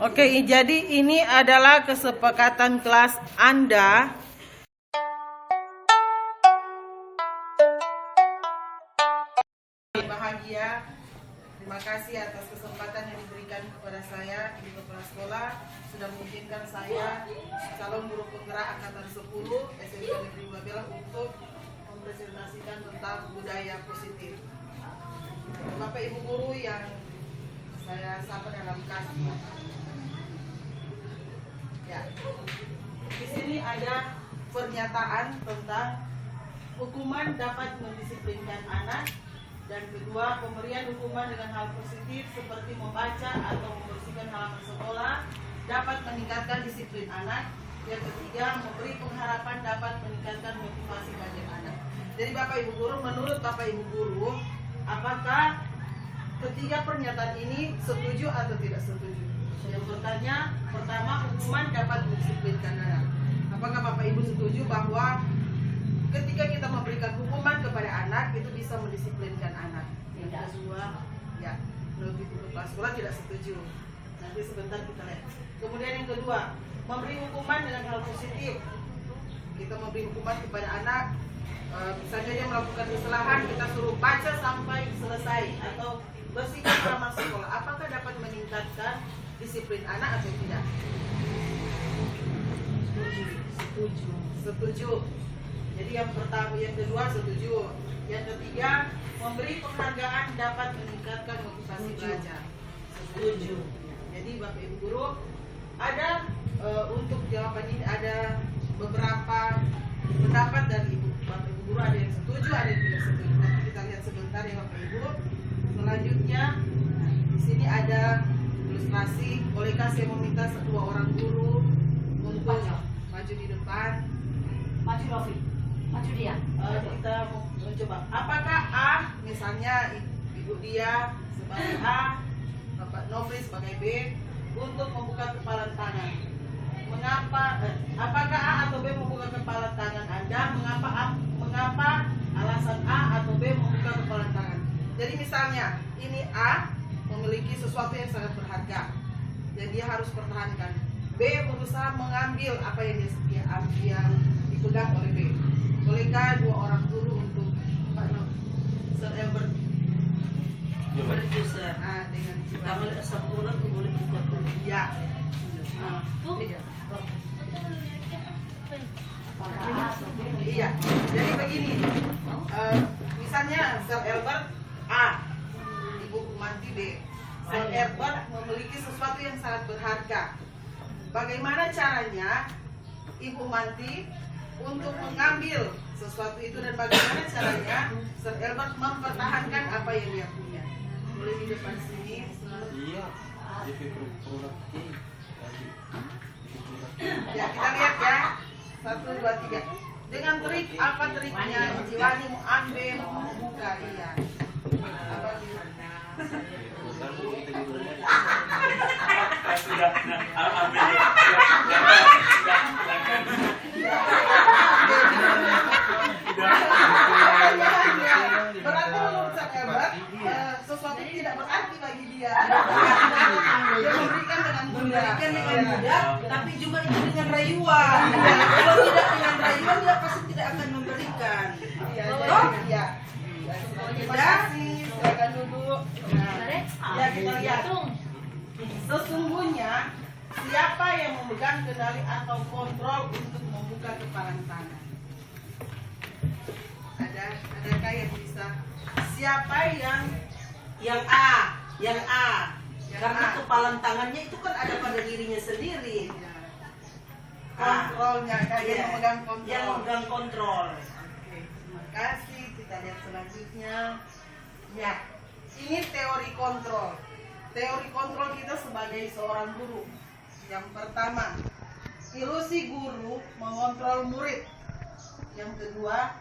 Oke, jadi ini adalah kesepakatan kelas Anda. Bahagia. Terima kasih atas kesempatan yang diberikan kepada saya, Ibu Kepala Sekolah, sudah mengizinkan saya, calon guru penggerak angkatan 10 SMK Negeri Babela, untuk mempresentasikan tentang budaya positif. Bapak Ibu guru yang saya sapa dalam kasih. Ya. Di sini ada pernyataan tentang hukuman dapat mendisiplinkan anak, dan kedua, pemberian hukuman dengan hal positif seperti membaca atau membersihkan halaman sekolah dapat meningkatkan disiplin anak. Yang ketiga, memberi pengharapan dapat meningkatkan motivasi bagi anak. Jadi Bapak Ibu guru, menurut Bapak Ibu guru, apakah ketiga pernyataan ini setuju atau tidak setuju? Yang bertanya, pertama, hukuman dapat mendisiplinkan anak. Apakah Bapak Ibu setuju bahwa ketika kita memberikan hukuman kepada anak itu bisa mendisiplinkan anak? Yang kedua, ya, menurut Ibu Kepala Sekolah tidak setuju. Nanti sebentar kita lihat. Kemudian yang kedua, memberi hukuman dengan hal positif. Kita memberi hukuman kepada anak, misalnya dia melakukan kesalahan, kita suruh baca sampai selesai atau bersihkan halaman sekolah. Apakah dapat meningkatkan disiplin anak atau tidak? Setuju. Jadi yang pertama, yang kedua setuju. Yang ketiga, memberi penghargaan dapat meningkatkan motivasi belajar. Setuju. Jadi Bapak Ibu guru, ada untuk jawaban ini ada beberapa pendapat dari Bapak Ibu guru, ada yang setuju, ada yang tidak setuju. Nanti kita lihat sebentar ya Bapak Ibu. Selanjutnya di sini ada ilustrasi. Bolehkah saya meminta dua orang guru untuk maju di depan? Maju Rofi, maju dia. Kita mau mencoba. Apakah A, misalnya Ibu Dia sebagai A, Bapak Nofri sebagai B, untuk membuka kepalan tangan? Apakah A atau B membuka kepalan tangan Anda? Mengapa alasan A atau B membuka kepalan tangan? Jadi misalnya ini A memiliki sesuatu yang sangat berharga dan dia harus pertahankan. B berusaha mengambil apa yang dia ambil, dipegang oleh B. Bolehkah dua orang guru untuk Pak berjuser dengan Kamu sebulan boleh juga. ya. Iya. Jadi begini. Misalnya Sir Albert A, Ibu Kumanti B. Sir Albert memiliki sesuatu yang sangat berharga. Bagaimana caranya Ibu Manti untuk mengambil sesuatu itu, dan bagaimana caranya Sir Albert mempertahankan apa yang dia punya? Boleh di depan sini. Iya. Ya, kita lihat ya. 1, 2, 3. Dengan trik, apa triknya? Jiwani mau ambil, mau membuka. Iya. Apa berarti menurut Albert sesuatu tidak berarti bagi dia. Dia memberikan dengan mudah, Tapi juga itu dengan rayuan. Kalau tidak dengan rayuan, dia pasti tidak akan memberikan. Iya. Terima kasih. Silakan duduk. Ya, kita lihat. Sesungguhnya siapa yang memegang kendali atau kontrol untuk membuka kepalan tangan? Adakah yang bisa? Siapa Yang A. Karena A. kepalan tangannya itu kan ada pada dirinya sendiri. Kontrolnya, yang memegang kontrol. Yang memegang kontrol. Oke, terima kasih. Kita lihat selanjutnya. Ya, ini teori kontrol. Teori kontrol kita sebagai seorang guru. Yang pertama, ilusi guru mengontrol murid. Yang kedua,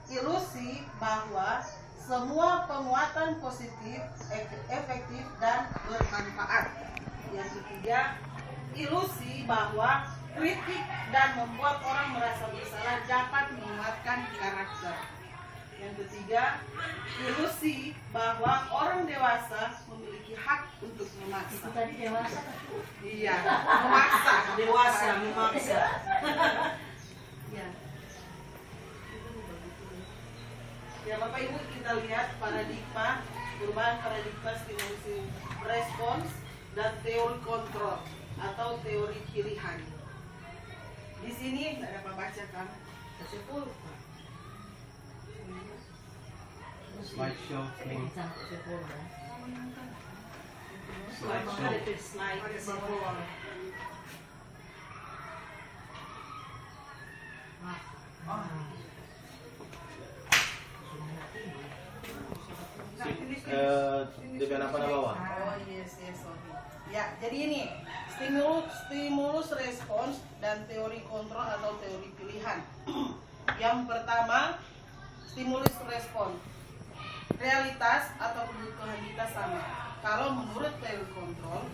ilusi bahwa semua penguatan positif, efektif, dan bermanfaat. Yang ketiga, ilusi bahwa kritik dan membuat orang merasa bersalah dapat menguatkan karakter. Yang ketiga, ilusi bahwa orang dewasa memiliki hak untuk memaksa. Itu tadi dewasa kan? Iya, memaksa. Dewasa memaksa. Ya. Ya Bapak Ibu, kita lihat paradigma, perubahan paradigma stimulus respons dan teori kontrol atau teori pilihan. Di sini tidak dapat baca kan? Kasih full. Slideshow nih. Sampai sepuluh ya. Slideshow. Slide ke bawah. Dengan apa nama bawah? Oh yes, sorry. Ya, jadi ini stimulus respons dan teori kontrol atau teori pilihan. Yang pertama, stimulus respons. Realitas atau kebutuhan kita sama. Kalau menurut teori kontrol,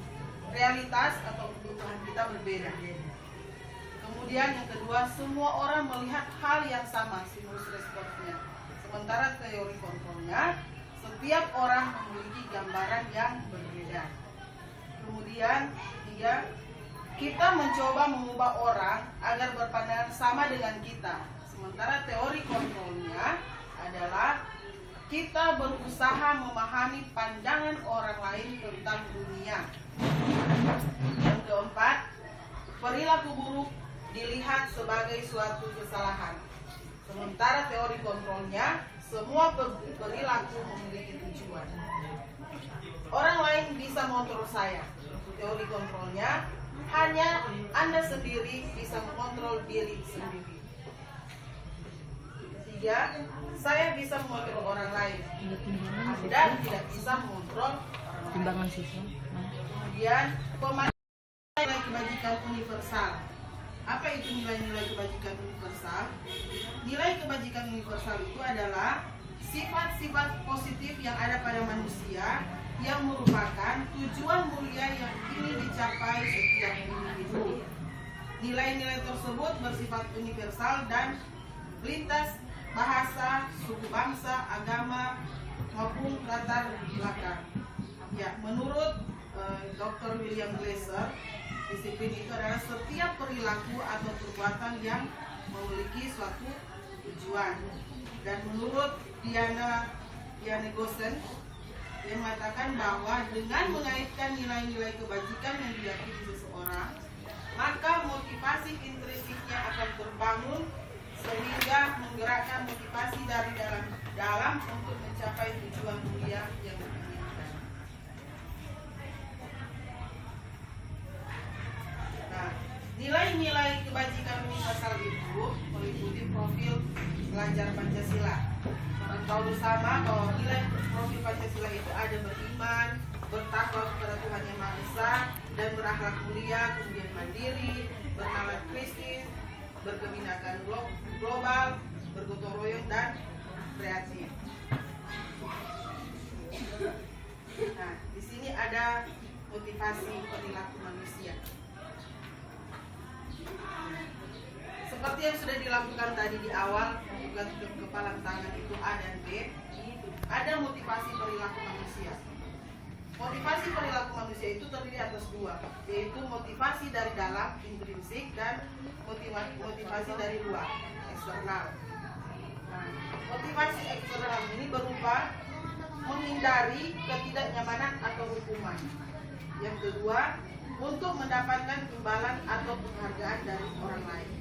realitas atau kebutuhan kita berbeda. Kemudian yang kedua, semua orang melihat hal yang sama, stimulus responsnya. Sementara teori kontrolnya, setiap orang memiliki gambaran yang berbeda. Kemudian tiga, kita mencoba mengubah orang agar berpandangan sama dengan kita. Sementara teori kontrolnya adalah kita berusaha memahami pandangan orang lain tentang dunia. Yang keempat, perilaku buruk dilihat sebagai suatu kesalahan. Sementara teori kontrolnya, semua perilaku memiliki tujuan. Orang lain bisa mengontrol saya. Teori kontrolnya, hanya Anda sendiri bisa mengontrol diri sendiri. Tiga, saya bisa mengontrol orang lain. Anda tidak bisa mengontrol orang lain. Timbangan siswa. Kemudian, nilai kebajikan universal. Apa itu nilai-nilai kebajikan universal? Nilai kebajikan universal itu adalah sifat-sifat positif yang ada pada manusia yang merupakan tujuan mulia yang ingin dicapai setiap individu. Nilai-nilai tersebut bersifat universal dan lintas bahasa, suku bangsa, agama, maupun latar belakang. Ya, menurut Dr. William Glasser, disiplin itu adalah setiap perilaku atau perbuatan yang memiliki suatu tujuan. Dan menurut Diana Gosen, yang mengatakan bahwa dengan mengaitkan nilai-nilai kebajikan yang diyakini seseorang, maka motivasi intrinsiknya akan terbangun sehingga menggerakkan motivasi dari dalam untuk mencapai tujuan mulia yang diinginkan. Nah, nilai-nilai kebajikan universal itu meliputi profil pelajar Pancasila. Kita tahu bersama bahwa nilai profil Pancasila itu ada beriman, bertakwa kepada Tuhan Yang Maha Esa, dan berakhlak mulia, kemudian mandiri, bernalar Kristus, berkebinekaan global, bergotong royong, dan kreatif. Nah, di sini ada motivasi perilaku manusia. Seperti yang sudah dilakukan tadi di awal, membuka kepalan tangan itu A dan B, ada motivasi perilaku manusia. Motivasi perilaku manusia itu terdiri atas dua, yaitu motivasi dari dalam, intrinsik, dan motivasi dari luar, eksternal. Nah, motivasi eksternal ini berupa menghindari ketidaknyamanan atau hukuman. Yang kedua, untuk mendapatkan imbalan atau penghargaan dari orang lain.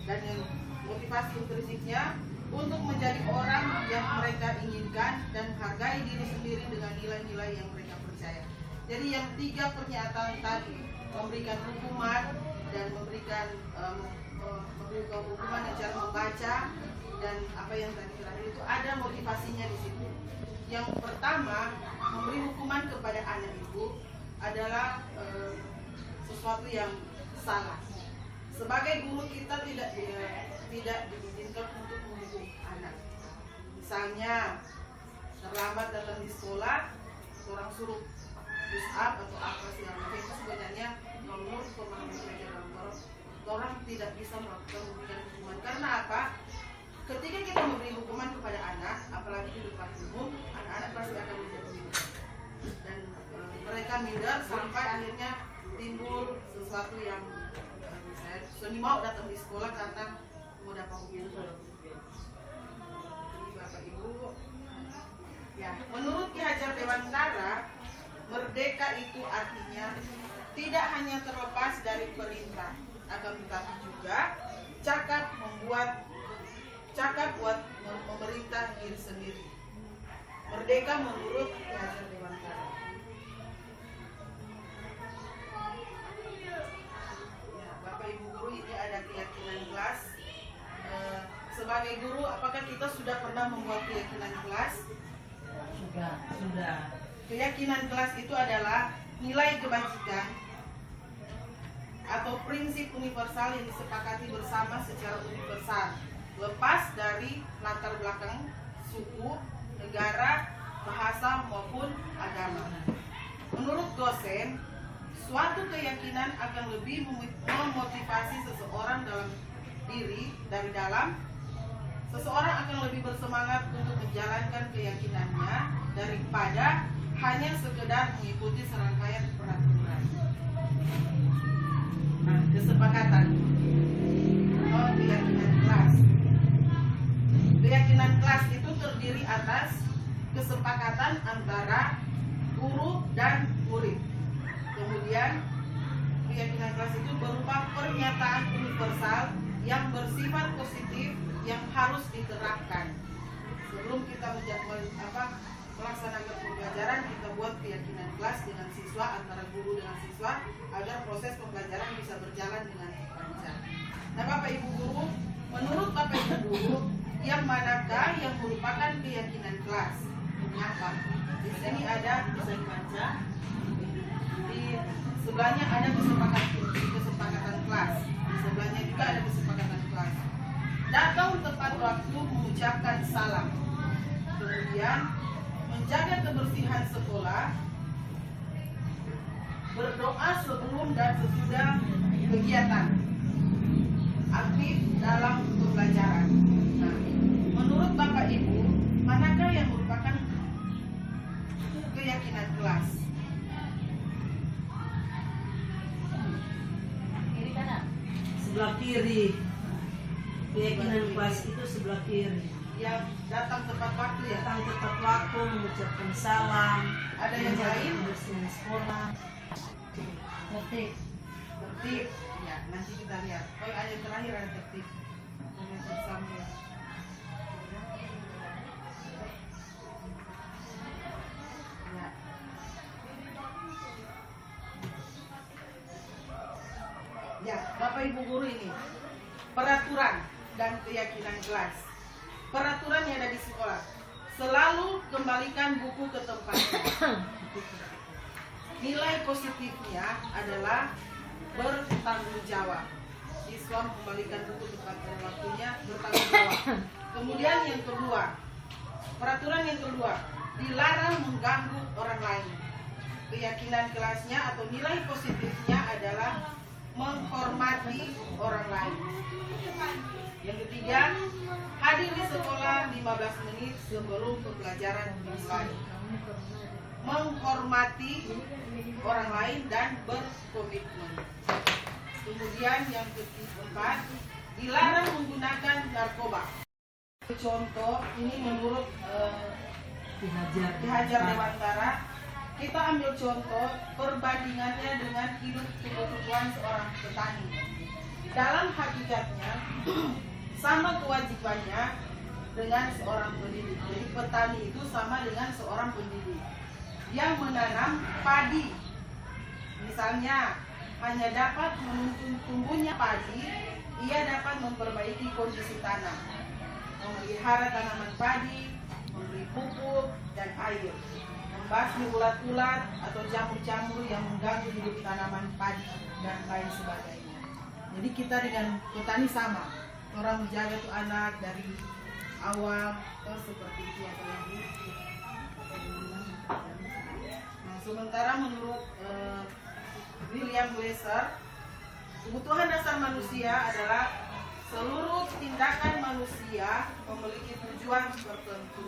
Dan yang motivasi intrinsiknya untuk menjadi orang yang mereka inginkan dan menghargai diri sendiri dengan nilai-nilai yang mereka percaya. Jadi yang tiga pernyataan tadi, memberikan hukuman dan memberikan hukuman dengan cara membaca dan apa yang tadi terakhir itu ada motivasinya di situ. Yang pertama, memberi hukuman kepada anak itu adalah sesuatu yang salah. Sebagai guru kita tidak diizinkan untuk menghukum anak. Misalnya terlambat datang di sekolah, orang suruh push up atau apa segala macam, itu sebenarnya menurut pemahaman pelajaran orang tidak bisa melakukan memberikan hukuman. Karena apa? ketika kita memberi hukuman kepada anak, apalagi di depan umum, anak-anak pasti akan menjadi minder. Dan mereka minder sampai akhirnya timbul sesuatu yang saya Sony mau datang di sekolah karena mau dapat hukuman. Jadi Bapak Ibu, ya menurut Ki Hajar Dewantara, merdeka itu artinya tidak hanya terlepas dari perintah, akan tetapi juga cakap buat memerintah diri sendiri. Merdeka menurut Ki Hajar Dewantara. Ya, Bapak Ibu guru, ini ada keyakinan kelas. Sebagai guru, apakah kita sudah pernah membuat keyakinan kelas? Sudah. Keyakinan kelas itu adalah nilai kebajikan atau prinsip universal yang disepakati bersama secara universal, lepas dari latar belakang suku, negara, bahasa maupun agama. Menurut dosen, suatu keyakinan akan lebih memotivasi seseorang dalam diri dari dalam. Seseorang akan lebih bersemangat untuk menjalankan keyakinannya daripada hanya sekedar mengikuti serangkaian peraturan. Nah, kesepakatan. Oh, keyakinan kelas. Keyakinan kelas itu terdiri atas kesepakatan antara guru dan murid. Kemudian keyakinan kelas itu berupa pernyataan universal yang bersifat positif yang harus diterapkan. Sebelum kita melaksanakan pembelajaran, kita buat keyakinan kelas dengan siswa, antara guru dengan siswa, agar proses pembelajaran bisa berjalan dengan lancar. Nah, Bapak Ibu guru, menurut Bapak Ibu guru, yang manakah yang merupakan keyakinan kelas? Mengapa? Di sini ada, bisa dibaca. Di sebelahnya ada kesepakatan kelas. Di sebelahnya juga ada kesepakatan kelas. Datang tepat waktu mengucapkan salam. Kemudian menjaga kebersihan sekolah, berdoa sebelum dan sesudah kegiatan, aktif dalam pembelajaran. Nah, menurut Bapak Ibu, manakah yang merupakan keyakinan kelas? Kiri kanan. Sebelah kiri. Keyakinan kelas itu sebelah kiri. Yang datang tepat waktu ya. Datang tepat waktu, mengucapkan salam. Ada yang lain? Kebersihan sekolah. Tertib. Tertib. Ya, nanti kita lihat. Oh, ada yang terakhir ada tertib. Yang bersama. Ya. Ya, Bapak Ibu guru ini peraturan dan keyakinan kelas. Peraturan yang ada di sekolah, selalu kembalikan buku ke tempatnya. Nilai positifnya adalah bertanggung jawab. Siswa mengembalikan buku tepat pada waktunya, bertanggung jawab. Kemudian yang kedua, peraturan yang kedua, dilarang mengganggu orang lain. Keyakinan kelasnya atau nilai positifnya adalah menghormati orang lain. Yang ketiga, hadir di sekolah 15 menit sebelum pembelajaran dimulai. Menghormati orang lain dan berkomitmen. Kemudian yang keempat, dilarang menggunakan narkoba. Contoh, ini menurut Ki Ki Hajar Dewantara, kita ambil contoh perbandingannya dengan hidup kebutuhan seorang petani. Dalam hakikatnya, sama kewajibannya dengan seorang pendidik. Jadi petani itu sama dengan seorang pendidik yang menanam padi. Misalnya hanya dapat menuntun tumbuhnya padi, ia dapat memperbaiki kondisi tanah, memelihara tanaman padi, memberi pupuk dan air, membasmi ulat-ulat atau jamur-jamur yang mengganggu hidup tanaman padi dan lain sebagainya. Jadi kita dengan petani sama. Orang menjaga tuh anak dari awal seperti itu ya Pak Ibu. Nah, sementara menurut William Glasser, kebutuhan dasar manusia adalah seluruh tindakan manusia memiliki tujuan tertentu,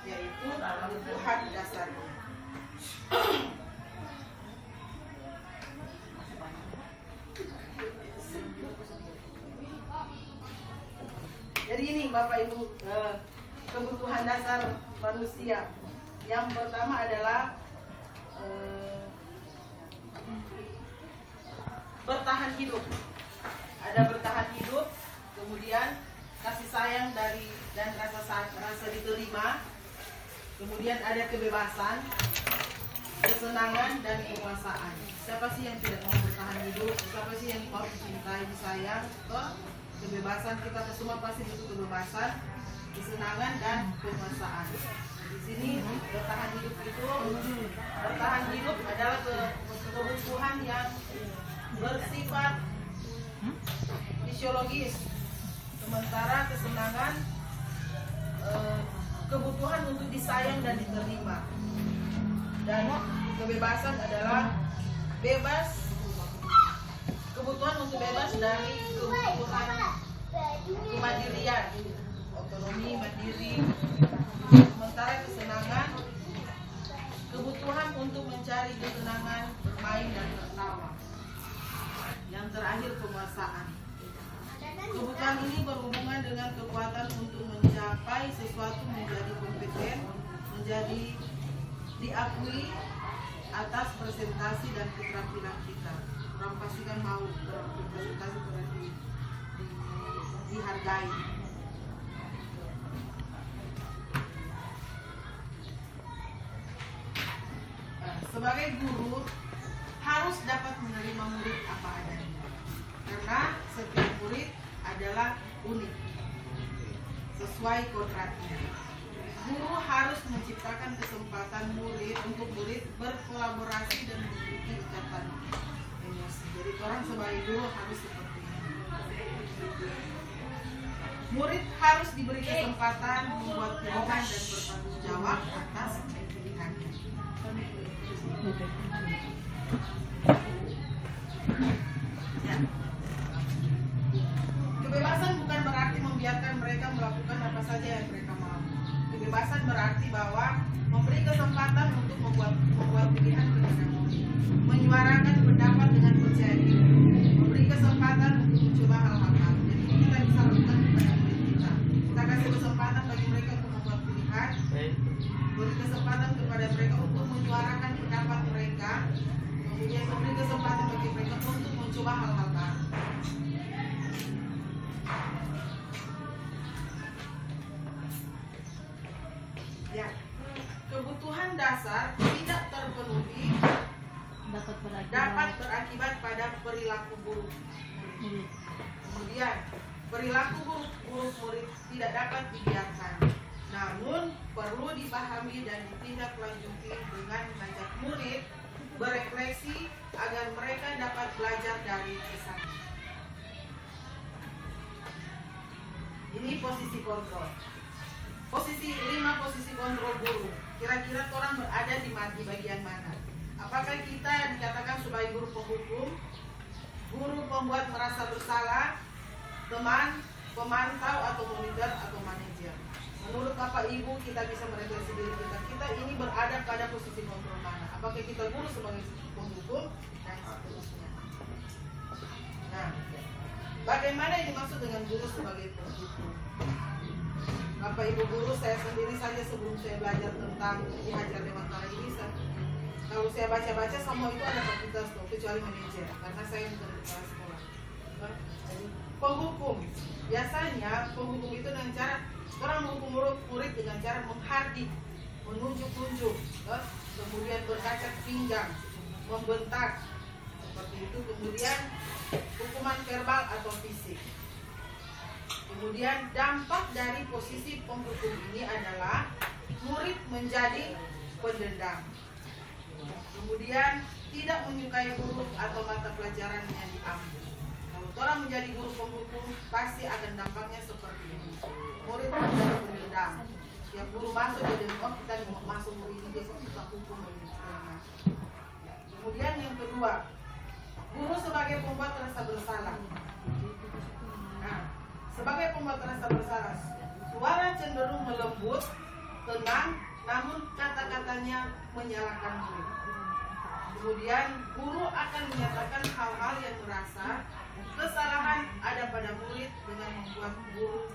yaitu kebutuhan dasarnya. Jadi ini Bapak Ibu, kebutuhan dasar manusia. Yang pertama adalah bertahan hidup. Ada bertahan hidup, kemudian kasih sayang dan rasa diterima, kemudian ada kebebasan, kesenangan, dan kekuasaan. Siapa sih yang tidak mau bertahan hidup? Siapa sih yang mau dicintai, disayang? Kebebasan, kita semua pasti butuh kebebasan, kesenangan, dan kekuasaan. Di sini bertahan hidup itu, bertahan hidup adalah kebutuhan yang bersifat fisiologis, sementara kesenangan kebutuhan untuk disayang dan diterima, dan kebebasan adalah bebas, kebutuhan untuk bebas dari kebutuhan kemandirian, otonomi, mandiri. Sementara kesenangan, kebutuhan untuk mencari kesenangan, bermain dan tertawa. Yang terakhir, penguasaan. Kebutuhan ini berhubungan dengan kekuatan untuk mencapai sesuatu, menjadi kompeten, menjadi diakui atas presentasi dan keterampilan kita. Orang pasti kan mau berpresentasi, berarti dihargai. Sebagai guru harus dapat menerima murid apa adanya, karena setiap murid adalah unik sesuai kodratnya. Guru harus menciptakan kesempatan murid untuk murid berkolaborasi dan memiliki ikatan emosi. Jadi orang sebagai guru harus seperti ini. Murid harus diberi kesempatan membuat pilihan dan bertanggung jawab atas pilihannya. Ya. Kebebasan bukan berarti membiarkan mereka melakukan apa saja yang mereka mau. Kebebasan berarti bahwa memberi kesempatan untuk membuat pilihan kepada murid, menyuarakan pendapat dengan percaya diri, memberi kesempatan untuk mencoba hal-hal baru. Jadi kita bisa lakukan kepada murid kita. Kita kasih kesempatan bagi mereka untuk membuat pilihan, beri kesempatan kepada mereka untuk menyuarakan pendapat mereka, kemudian memberi kesempatan bagi mereka untuk mencoba hal-hal baru. Ya, kebutuhan dasar tidak terpenuhi dapat berakibat pada perilaku buruk. Kemudian perilaku buruk murid tidak dapat dibiarkan, namun perlu dipahami dan ditindaklanjuti dengan mengajak murid berefleksi agar mereka dapat belajar dari kesalahan. Ini posisi kontrol. Posisi 5 posisi kontrol guru. Kira-kira orang berada di bagian mana? Apakah kita yang dikatakan sebagai guru penghukum, guru pembuat merasa bersalah, teman, pemantau atau monitor atau manajer? Menurut Bapak Ibu, kita bisa merefleksi diri kita. Kita ini berada pada posisi kontrol mana? Apakah kita guru sebagai penghukum dan seterusnya? Nah, bagaimana yang dimaksud dengan guru sebagai penghukum? Bapak Ibu guru, saya sendiri saja sebelum saya belajar tentang Hajar Dewantara ini, kalau saya baca-baca semua itu ada fakultas kecuali manajer, karena saya bukan kepala sekolah. Jadi penghukum, biasanya penghukum itu dengan cara orang menghukum murid dengan cara menghardik, menunjuk-nunjuk, kemudian berkacak pinggang, membentak, seperti itu. Kemudian hukuman verbal atau fisik. Kemudian dampak dari posisi penghukum ini adalah murid menjadi pendendam. Kemudian tidak menyukai huruf atau mata pelajaran yang diambil. Kalau orang menjadi guru penghukum, pasti akan dampaknya seperti ini. Murid menjadi pendendam. Tiap guru masuk jadi kita mau masuk murid ini besok kita hukum ini. Kemudian yang kedua, guru sebagai pembuat rasa bersalah. Nah, Sebagai pembuat rasa bersalah, suara cenderung melembut, tenang, namun kata-katanya menyalahkan murid. Kemudian guru akan menyatakan hal-hal yang merasa kesalahan ada pada murid dengan membuat guru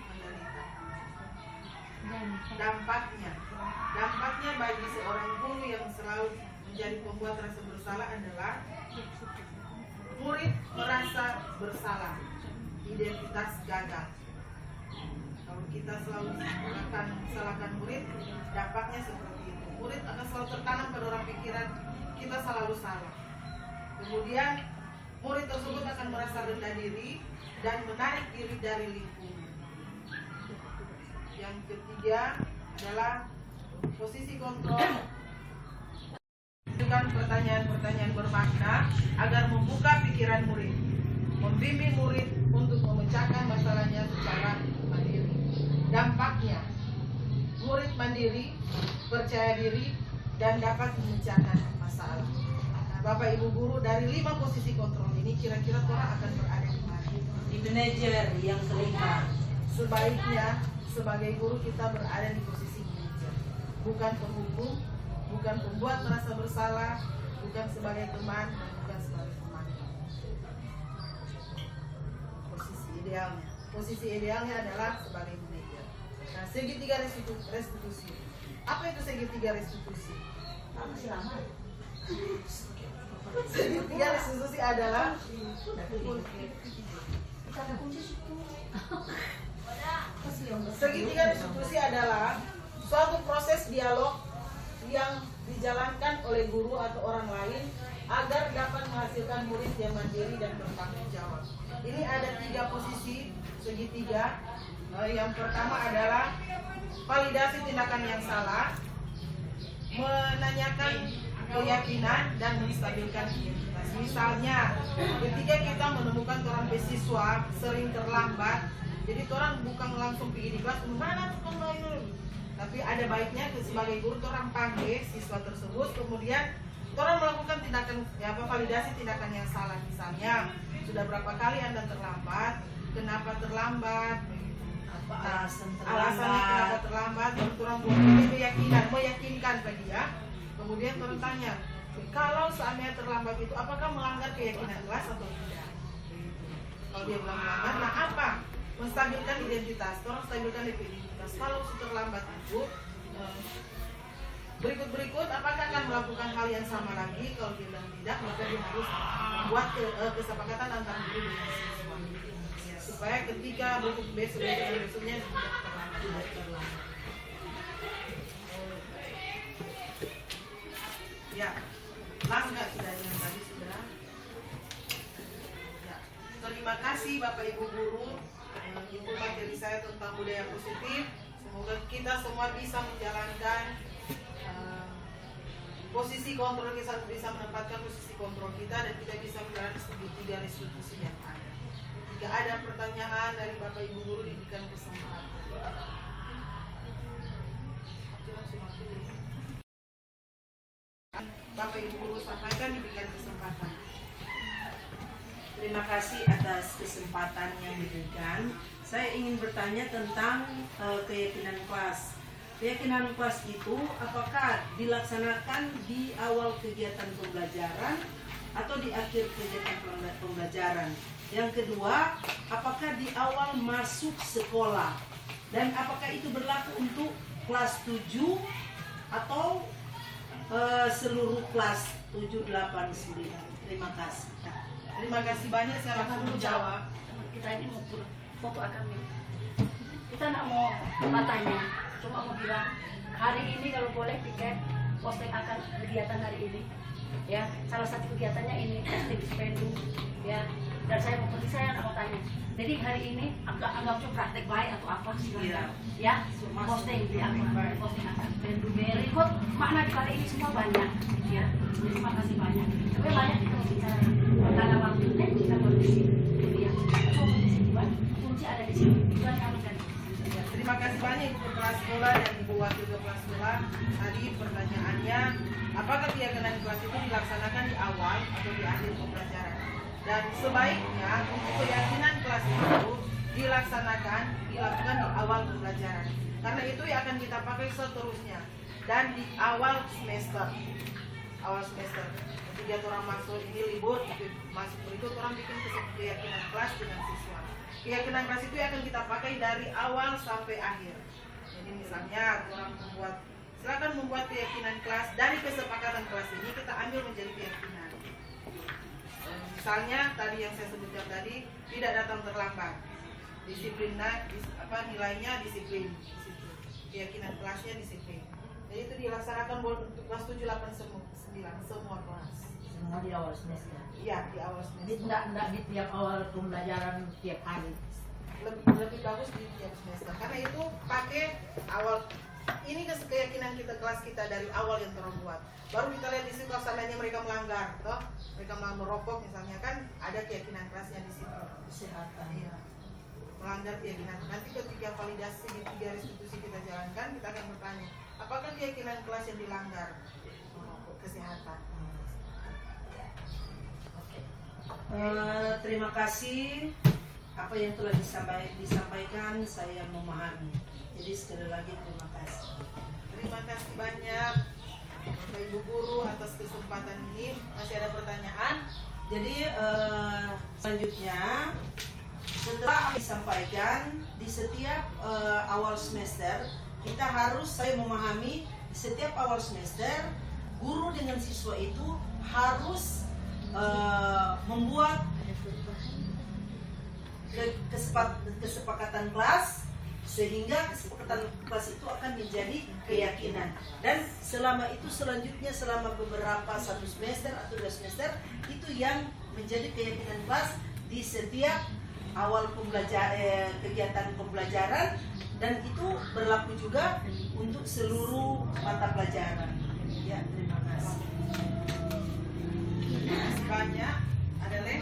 menderita. Dampaknya bagi seorang guru yang selalu menjadi pembuat rasa bersalah adalah murid merasa bersalah, identitas gagal. Kalau kita selalu salahkan murid, dampaknya seperti itu. Murid akan selalu tertanam pada orang pikiran kita selalu salah. Kemudian murid tersebut akan merasa rendah diri dan menarik diri dari lingkungan. Yang ketiga adalah posisi kontrol. Dengan pertanyaan-pertanyaan bermakna agar membuka pikiran murid, membimbing murid untuk memecahkan masalahnya secara mandiri. Dampaknya, murid mandiri, percaya diri, dan dapat memecahkan masalah. Nah, Bapak Ibu guru, dari 5 posisi kontrol ini kira-kira orang akan berada di mana? Di manajer yang kelima. Sebaiknya sebagai guru kita berada di posisi manajer, bukan penghukum, bukan pembuat merasa bersalah, bukan sebagai teman, dan bukan sebagai pemantau. Posisi idealnya adalah sebagai manajer. Nah, segitiga restitusi. Apa itu segitiga restitusi? Masih lama. Segitiga restitusi adalah segitiga restitusi adalah suatu proses dialog yang dijalankan oleh guru atau orang lain agar dapat menghasilkan murid yang mandiri dan bertanggung jawab. Ini ada 3 posisi segitiga. Yang pertama adalah validasi tindakan yang salah, menanyakan keyakinan, dan menstabilkan identitas. Misalnya, ketika kita menemukan orang beasiswa sering terlambat, jadi orang bukan langsung pergi di kelas, mana tukang lain, tapi ada baiknya sebagai guru orang panggil siswa tersebut, kemudian orang melakukan tindakan validasi tindakan yang salah. Misalnya, sudah berapa kali Anda terlambat, kenapa terlambat, alasannya kenapa terlambat, dan orang buat meyakinkan bagi dia. Kemudian orang tanya, kalau seandainya terlambat itu apakah melanggar keyakinan kelas atau tidak? Kalau dia bilang melanggar, nah apa? Menstabilkan identitas, orang stabilkan identitas. Kalau terlambat itu berikut apakah akan melakukan hal yang sama lagi? Kalau dia bilang tidak, maka dia harus membuat kesepakatan antara guru dengan siswa, ya, supaya ketika besoknya tidak terlambat. Ya, langkah sudah yang tadi sudah. Ya, terima kasih Bapak Ibu guru. Itu materi saya tentang budaya positif. Semoga kita semua bisa menjalankan posisi kontrol, kita bisa menempatkan posisi kontrol kita, dan kita bisa menjalankan segitiga restitusi yang ada. Jika ada pertanyaan dari Bapak Ibu guru, diberikan kesempatan. Bapak Ibu guru sampaikan, diberikan kesempatan. Terima kasih atas kesempatan yang diberikan. Saya ingin bertanya tentang keyakinan kelas. Keyakinan kelas itu apakah dilaksanakan di awal kegiatan pembelajaran atau di akhir kegiatan pembelajaran? Yang kedua, apakah di awal masuk sekolah? Dan apakah itu berlaku untuk kelas 7 atau seluruh kelas 7, 8, 9? Terima kasih. Terima kasih banyak, saya langsung menjawab. Kita ini mau foto akademik. Kita nggak mau bertanya, cuma mau bilang hari ini kalau boleh piket posting akan kegiatan hari ini. Ya, salah satu kegiatannya ini posting di Spenduk. Ya, dan saya mau pergi, saya nggak mau tanya. Jadi hari ini anggap itu praktek baik atau apa sih? Ya, posting di akun, posting akan Spenduk. Berikut makna di kali ini semua banyak. Ya, terima kasih banyak. Tapi banyak kita mau bicara. Karena waktunya kita kondisi. Ya, kondisi buat kunci ada di sini. Tuhan kami dan Terima kasih banyak Ibu Kepala Sekolah dan Ibu Wakil Kepala Sekolah. Tadi pertanyaannya, apakah keyakinan kelas itu dilaksanakan di awal atau di akhir pembelajaran? Dan sebaiknya untuk keyakinan kelas itu dilakukan di awal pembelajaran. Karena itu yang akan kita pakai seterusnya dan di awal semester. Ketika orang masuk ini libur, masuk berikut orang bikin keyakinan kelas dengan siswa. Keyakinan kelas itu akan kita pakai dari awal sampai akhir. Jadi misalnya orang silakan membuat keyakinan kelas, dari kesepakatan kelas ini kita ambil menjadi keyakinan. Misalnya tadi yang saya sebutkan tadi, tidak datang terlambat, nilainya disiplin, keyakinan kelasnya disiplin. Jadi itu dilaksanakan untuk kelas 7, 8, 9 semua kelas. Semua di awal semester. Iya, di awal semester. Tidak di tiap awal pembelajaran tiap hari. Lebih bagus di tiap semester. Karena itu pakai awal. Ini keyakinan kita kelas kita dari awal yang terbuat. Baru kita lihat di situ seandainya mereka melanggar, toh mereka merokok misalnya, kan ada keyakinan kelasnya di situ. Kesehatan. Iya. Melanggar keyakinan. Nanti ketika validasi di 3 restitusi kita jalankan, kita akan bertanya, apakah keyakinan kelas yang dilanggar? Kesehatan. Terima kasih. Apa yang telah disampaikan saya memahami. Jadi sekali lagi terima kasih. Terima kasih banyak Bapak Ibu Guru atas kesempatan ini. Masih ada pertanyaan? Jadi selanjutnya setelah disampaikan di setiap awal semester kita harus, saya memahami di setiap awal semester guru dengan siswa itu harus membuat kesepakatan kelas, sehingga kesepakatan kelas itu akan menjadi keyakinan. Dan selama itu selanjutnya selama beberapa 1 semester atau 2 semester itu yang menjadi keyakinan kelas di setiap awal kegiatan pembelajaran, dan itu berlaku juga untuk seluruh mata pelajaran. Ya, terima kasih. Terima kasih banyak. Ada leh?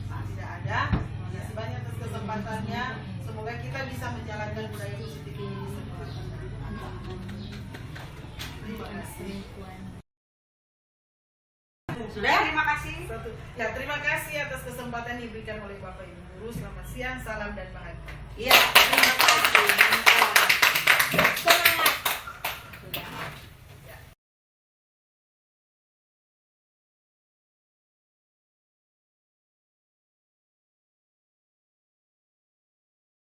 Tidak ada. Terima kasih banyak atas kesempatannya. Semoga kita bisa menjalankan budaya positif ini di sekolah. Terima kasih. Sudah? Terima kasih. Ya, terima kasih atas kesempatan yang diberikan oleh Bapak Ibu Guru. Selamat siang, salam dan bahagia. Iya, terima kasih.